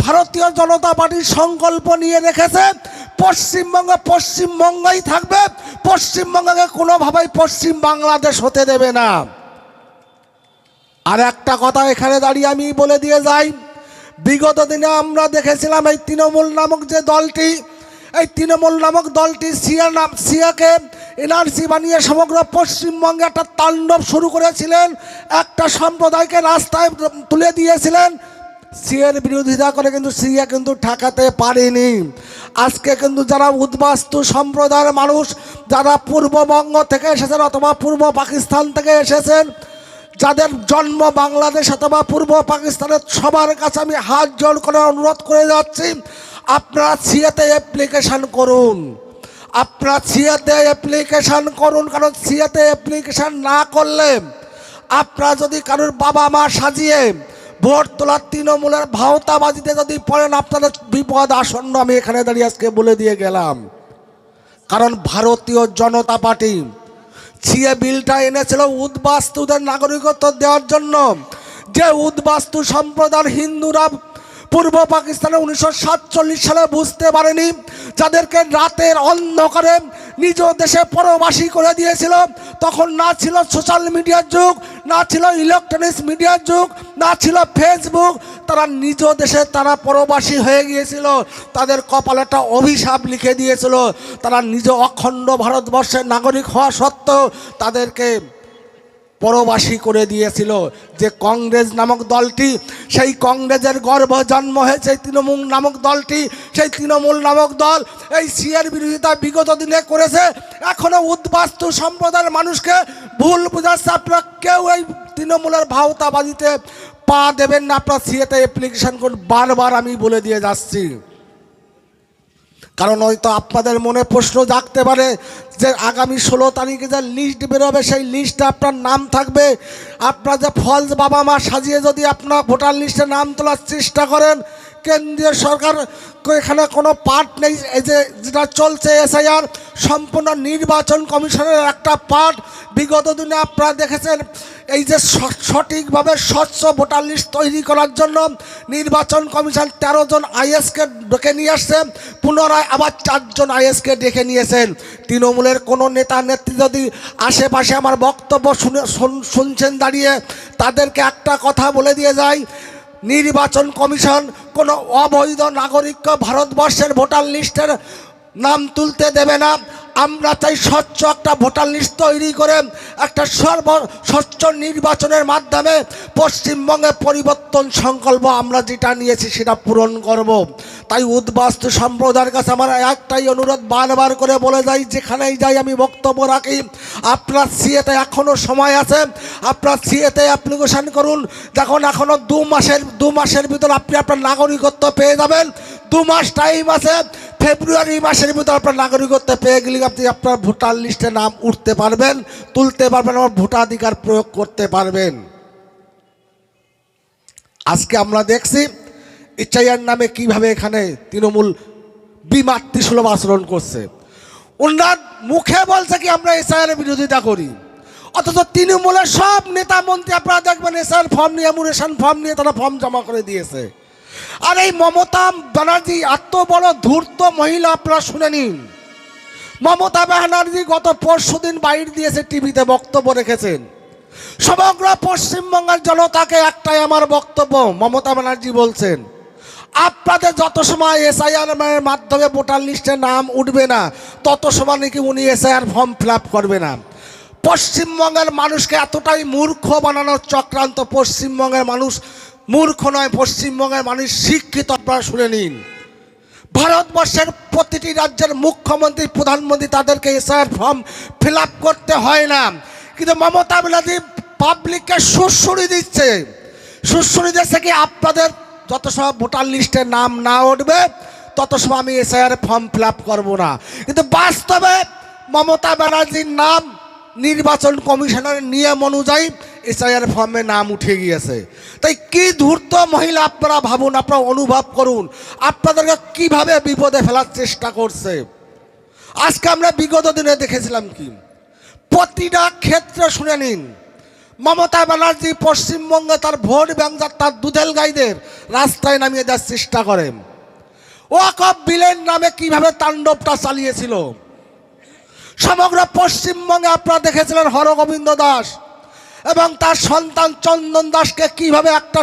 ভারতীয় জনতা পার্টির সংকল্প নিয়ে রেখেছে পশ্চিমবঙ্গ পশ্চিমবঙ্গই থাকবে, পশ্চিমবঙ্গকে কোনোভাবেই পশ্চিম বাংলাদেশ হতে দেবে না। আর একটা কথা এখানে দাঁড়িয়ে আমি বলে দিয়ে যাই, বিগত দিনে আমরা দেখেছিলাম এই তৃণমূল নামক যে দলটি, এই তৃণমূল নামক দলটি সিয়াকে এনআরসি বানিয়ে সমগ্র পশ্চিমবঙ্গে একটা তাণ্ডব শুরু করেছিলেন, একটা সম্প্রদায়কে রাস্তায় তুলে দিয়েছিলেন। সিএর বিরোধিতা করে কিন্তু সিএ কিন্তু ঠেকাতে পারেনি। আজকে কিন্তু যারা উদ্বাস্তু সম্প্রদায়ের মানুষ, যারা পূর্ববঙ্গ থেকে এসেছেন অথবা পূর্ব পাকিস্তান থেকে এসেছেন, যাদের জন্ম বাংলাদেশ অথবা পূর্ব পাকিস্তানের, সবার কাছে আমি হাত জোড় করে অনুরোধ করে যাচ্ছি, আপনারা সিএতে অ্যাপ্লিকেশান করুন, আপনারা সিএতে অ্যাপ্লিকেশান করুন। কারণ সিএতে অ্যাপ্লিকেশান না করলে আপনারা যদি কারোর বাবা মা সাজিয়ে ভোট তোলার তৃণমূলের ভাওতাবাজিতে যদি পড়েন, আপনাদের বিপদ আসন্ন। আমি এখানে দাঁড়িয়ে আজকে বলে দিয়ে গেলাম। কারণ ভারতীয় জনতা পার্টি সিএ বিলটা এনেছিল উদ্বাস্তুদের নাগরিকত্ব দেওয়ার জন্য। যে উদ্বাস্তু সম্প্রদায়ের হিন্দুরা পূর্ব পাকিস্তানে 1947 সালে বুঝতে পারেনি, যাদেরকে রাতের অন্ধকারে নিজ দেশে পরবাসী করে দিয়েছিল, তখন না ছিল সোশ্যাল মিডিয়ার যুগ, না ছিল ইলেকট্রনিক্স মিডিয়ার যুগ, না ছিল ফেসবুক, তারা নিজ দেশে তারা পরবাসী হয়ে গিয়েছিল। তাদের কপালে একটা অভিশাপ লিখে দিয়েছিল। তারা নিজ অখণ্ড ভারতবর্ষের নাগরিক হওয়া সত্ত্বেও তাদেরকে পরবাসী করে দিয়েছিল। যে কংগ্রেস নামক দলটি, সেই কংগ্রেসের গর্ভ জন্ম হয়েছে তৃণমূল নামক দলটি। সেই তৃণমূল নামক দল এই সিএর বিরোধিতা বিগত দিনে করেছে, এখনও উদ্বাস্তু সম্প্রদায়ের মানুষকে ভুল বোঝাচ্ছে। আপনারা কেউ এই তৃণমূলের ভাওতাবাজিতে পা দেবেন না, আপনারা সিএতে অ্যাপ্লিকেশান করুন। বারবার আমি বলে দিয়ে যাচ্ছি। কারণ হয়তো আপনাদের মনে প্রশ্ন জাগতে পারে যে আগামী 16 তারিখে যে লিস্ট বেরোবে, সেই লিস্টে আপনার নাম থাকবে। আপনার যে ফলস বাবা মা সাজিয়ে যদি আপনার ভোটার লিস্টে নাম তোলার চেষ্টা করেন, কেন্দ্রীয় সরকার এখানে কোনো পার্ট নেই। এই যে যেটা চলছে এসআইআর সম্পূর্ণ নির্বাচন কমিশনের একটা পার্ট। বিগত দিনে আপনারা দেখেছেন এই যে সঠিকভাবে স্বচ্ছ ভোটার লিস্ট তৈরি করার জন্য নির্বাচন কমিশন 13 জন আইএসকে ডেকে নিয়ে আসছে, পুনরায় আবার 4 জন আইএসকে ডেকে নিয়েছেন। তৃণমূলের কোনো নেতা নেত্রী যদি আশেপাশে আমার বক্তব্য শুনছেন দাঁড়িয়ে, তাদেরকে একটা কথা বলে দিয়ে যায়, নির্বাচন কমিশন কোনো অবৈধ নাগরিককে ভারতবর্ষের ভোটার লিস্টের নাম তুলতে দেবে না। আমরা চাই স্বচ্ছ একটা ভোটার লিস্ট তৈরি করে একটা স্বচ্ছ নির্বাচনের মাধ্যমে পশ্চিমবঙ্গে পরিবর্তন সংকল্প আমরা যেটা নিয়েছি সেটা পূরণ করব। তাই উদ্বাস্তু সম্প্রদায়ের কাছে আমার একটাই অনুরোধ, বারবার করে বলে যাই, যেখানেই যাই আমি বক্তব্য রাখি, আপনার সিএতে এখনও সময় আছে, আপনার সিএতে অ্যাপ্লিকেশান করুন। দেখুন এখনও 2 মাসের ভিতর আপনি আপনার নাগরিকত্ব পেয়ে যাবেন। 2 মাস টাইম আছে, ফেব্রুয়ারি মাসের ভিতর আপনার নাগরিকত্ব পেয়ে গেলে আপনি আপনার ভোটার লিস্টে নাম উঠতে পারবেন, তুলতে পারবেন, আমার ভোটাধিকার প্রয়োগ করতে পারবেন। আজকে আমরা দেখছি এসআইআর নামে কিভাবে এখানে তৃণমূল বিমাতৃসুলভ আচরণ করছে। ওনার মুখে বলছে কি আমরা এসআইআর বিরোধিতা করি, অথচ তৃণমূলের সব নেতা মন্ত্রী আপনারা দেখবেন এসআইআর ফর্ম নিয়ে, এমুরেশন ফর্ম নিয়ে তারা ফর্ম জমা করে দিয়েছে। আর এই মমতা ব্যানার্জি এত বড় ধূর্ত মহিলা, আপনারা শুনে নিন। মমতা ব্যানার্জি গত পরশুদিন বাইর দিয়েছে, টিভিতে বক্তব্য রেখেছেন। সমগ্র পশ্চিমবঙ্গের জনতাকে একটাই আমার বক্তব্য, মমতা ব্যানার্জি বলছেন আপনাদের যত সময় এসআইআর মাধ্যমে ভোটার লিস্টে নাম উঠবে না, তত সময় নাকি উনি এসআইআর ফর্ম ফিল আপ করবে না। পশ্চিমবঙ্গের মানুষকে এতটাই মূর্খ বানানোর চক্রান্ত। পশ্চিমবঙ্গের মানুষ মূর্খ নয়, পশ্চিমবঙ্গের মানুষ শিক্ষিত। আপনারা শুনে নিন, ভারতবর্ষের প্রতিটি রাজ্যের মুখ্যমন্ত্রী প্রধানমন্ত্রী তাদেরকে এসআইআর ফর্ম ফিল আপ করতে হয় না, কিন্তু মমতা ব্যানার্জি পাবলিককে সুশ্রুতি দিচ্ছে। সুশ্রুতি দিচ্ছে কি আপনাদের যত সময় ভোটার লিস্টে নাম না উঠবে তত সময় আমি এসআইআর ফর্ম ফিল আপ করবো না। কিন্তু বাস্তবে মমতা ব্যানার্জির নাম নির্বাচন কমিশনের নিয়ম অনুযায়ী এসআইআর ফর্মে নাম উঠে গিয়েছে। তাই কি ধূর্ত মহিলা, আপনারা ভাবুন, আপনারা অনুভব করুন আপনাদেরকে কিভাবে বিপদে ফেলার চেষ্টা করছে। আজকে আমরা বিগত দিনে দেখেছিলাম কি প্রতিটা ক্ষেত্রে, শুনে নিন, মমতা ব্যানার্জি পশ্চিমবঙ্গে তার ভোট ব্যাংক তার দুধেল গাইদের রাস্তায় নামিয়ে দেওয়ার চেষ্টা করেন। ওয়াকফ বিলের নামে কিভাবে তাণ্ডবটা চালিয়েছিল সমগ্র পশ্চিমবঙ্গে আপনারা দেখেছিলেন। হরগোবিন্দ দাস এবং তার সন্তান চন্দন দাসকে কিভাবে একটা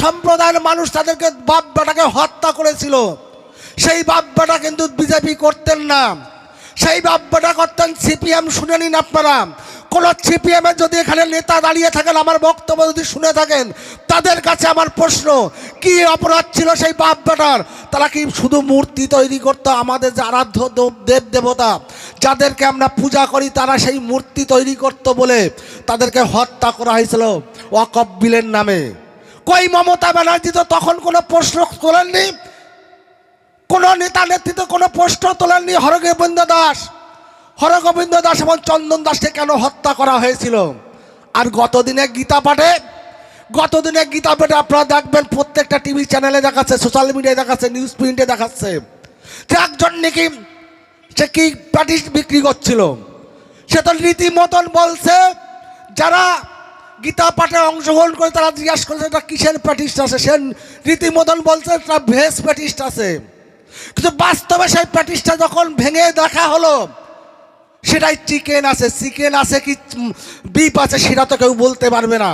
সম্প্রদায়ের মানুষ তাদেরকে বাপ বেটাকে হত্যা করেছিল। সেই বাপ বেটা কিন্তু বিজেপি করতেন না, সেই বাপ বেটা করতেন সিপিএম। শুনে নিন আপনারা, কোন সিপিএম এর যদি এখানে নেতা দাঁড়িয়ে থাকেন, আমার বক্তব্য যদি শুনে থাকেন, তাদের কাছে আমার প্রশ্ন, কি অপরাধ ছিল সেই বাপ বেটার? তারা কি শুধু মূর্তি তৈরি করতো? আমাদের যে আরাধ্য দেব দেবতা যাদেরকে আমরা পূজা করি, তারা সেই মূর্তি তৈরি করতো বলে তাদেরকে হত্যা করা হয়েছিল ওয়াকফ বিলের নামে। কই মমতা ব্যানার্জি তো তখন কোনো প্রশ্ন তোলেননি, কোনো নেতা নেতৃত্ব কোনো প্রশ্ন তোলেননি। হরগোবিন্দ দাস এবং চন্দন দাসকে কেন হত্যা করা হয়েছিল? আর গতদিনে গীতা পাঠে আপনারা দেখবেন প্রত্যেকটা টিভি চ্যানেলে দেখাচ্ছে, সোশ্যাল মিডিয়ায় দেখাচ্ছে, নিউজ প্রিন্টে দেখাচ্ছে যে একজন নাকি সে কি প্যাটিস বিক্রি করছিল। সে তো রীতিমতন বলছে, যারা গীতা পাঠে অংশগ্রহণ করে তারা জিজ্ঞাসা করেছে এটা কিসের প্যাটিস্ট আছে, সে রীতিমতন বলছে এটা ভেজ প্যাটিস্ট আছে। কিন্তু বাস্তবে সেই প্যাটিসটা যখন ভেঙে দেখা হলো সেটাই চিকেন আছে কি বিপ আছে সেটা তো কেউ বলতে পারবে না,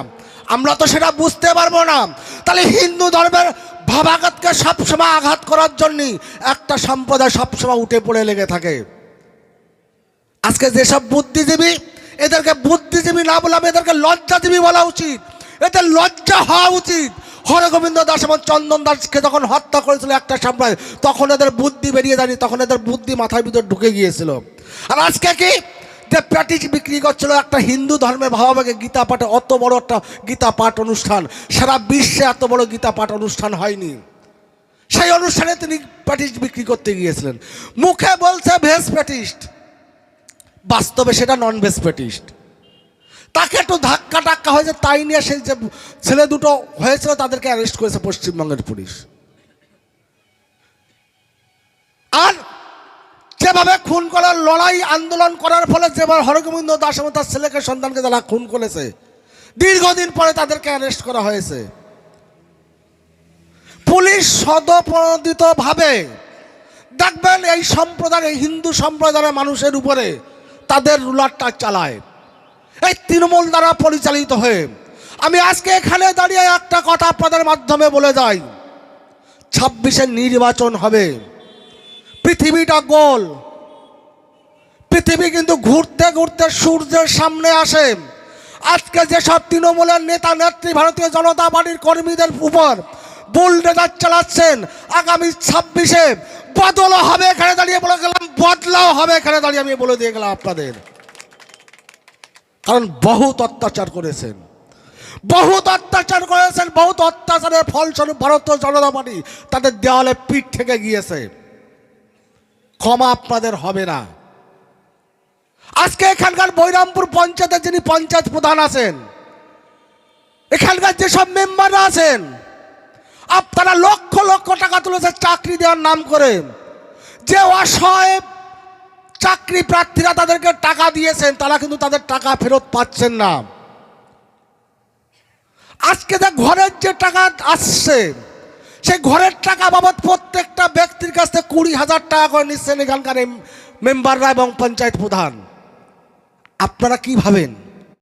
আমরা তো সেটা বুঝতে পারবো না। তাহলে হিন্দু ধর্মের ভাবাঘাতকে সবসময় আঘাত করার জন্য একটা সম্প্রদায় সবসময় উঠে পড়ে লেগে থাকে। আজকে যেসব বুদ্ধিজীবী, এদেরকে বুদ্ধিজীবী না বলে এদেরকে লজ্জাজীবী বলা উচিত, এদের লজ্জা হওয়া উচিত। হরগোবিন্দ দাস এবং চন্দন দাসকে যখন হত্যা করেছিল একটা সম্প্রদায়, তখন এদের বুদ্ধি বেরিয়ে যায়নি, তখন এদের বুদ্ধি মাথার ভিতর ঢুকে গিয়েছিল। আর আজকে কি যে প্যাটিস বিক্রি করছিল একটা হিন্দু ধর্মের ভাবাবেগে গীতা পাঠে, অত বড় একটা গীতা পাঠ অনুষ্ঠান, সারা বিশ্বে এত বড় গীতা পাঠ অনুষ্ঠান হয়নি। সেই অনুষ্ঠানে তিনি প্যাটিস বিক্রি করতে গিয়েছিলেন। মুখে বলছে ভেজ প্যাটিস্ট, বাস্তবে সেটা নন ভেজ প্যাটিস্ট। তাকে একটু ধাক্কা হয়েছে, তাই নিয়ে সেই যে ছেলে দুটো হয়েছিল তাদেরকে অ্যারেস্ট করেছে পশ্চিমবঙ্গের পুলিশ। আর যেভাবে খুন করার লড়াই আন্দোলন করার ফলে যেভাবে হরগোবিন্দ দাস এবং তার ছেলেকে সন্তানকে যারা খুন করেছে, দীর্ঘদিন পরে তাদেরকে অ্যারেস্ট করা হয়েছে। পুলিশ সদপ্রণোদিতভাবে দেখবেন এই সম্প্রদায়ের, হিন্দু সম্প্রদায়ের মানুষের উপরে তাদের রুলারটা চালায়, এই তৃণমূল দ্বারা পরিচালিত হয়ে। আমি আজকে এখানে দাঁড়িয়ে একটা কথা আপনাদের মাধ্যমে বলে যাই, 26-এ নির্বাচন হবে। পৃথিবীটা গোল, পৃথিবী কিন্তু ঘুরতে ঘুরতে সূর্যের সামনে আসে। আজকে যেসব তৃণমূলের নেতা নেত্রী ভারতীয় জনতা পার্টির কর্মীদের উপর বুলডোজার চালাচ্ছেন, আগামী 26-এ বদলও হবে এখানে দাঁড়িয়ে বলে গেলাম, বদলাও হবে এখানে দাঁড়িয়ে আমি বলে দিয়ে গেলাম আপনাদের। কারণ বহুত অত্যাচার করেছেন, বহুত অত্যাচারের ফলস্বরূপ ভারতীয় জনতা পার্টি তাদের দেওয়ালে পিঠ থেকে গিয়েছে। ক্ষমা আপনাদের হবে না। আজকে এখানকার বৈরামপুর পঞ্চায়েতের যিনি পঞ্চায়েত প্রধান আছেন, এখানকার যেসব মেম্বাররা আছেন, আপনারা লক্ষ লক্ষ টাকা তুলেছে চাকরি দেওয়ার নাম করে। যে অসহায় চাকরি প্রার্থীরা তাদেরকে টাকা দিয়েছেন, তারা কিন্তু তাদের টাকা ফেরত পাচ্ছেন না। আজকে যে ঘরের যে টাকা আসছে, সেই ঘরের টাকা বাবদ প্রত্যেকটা ব্যক্তির কাছ থেকে 20,000 টাকা করে নিচ্ছেন এখানকার মেম্বাররা এবং পঞ্চায়েত প্রধান। আপনারা কি ভাবেন?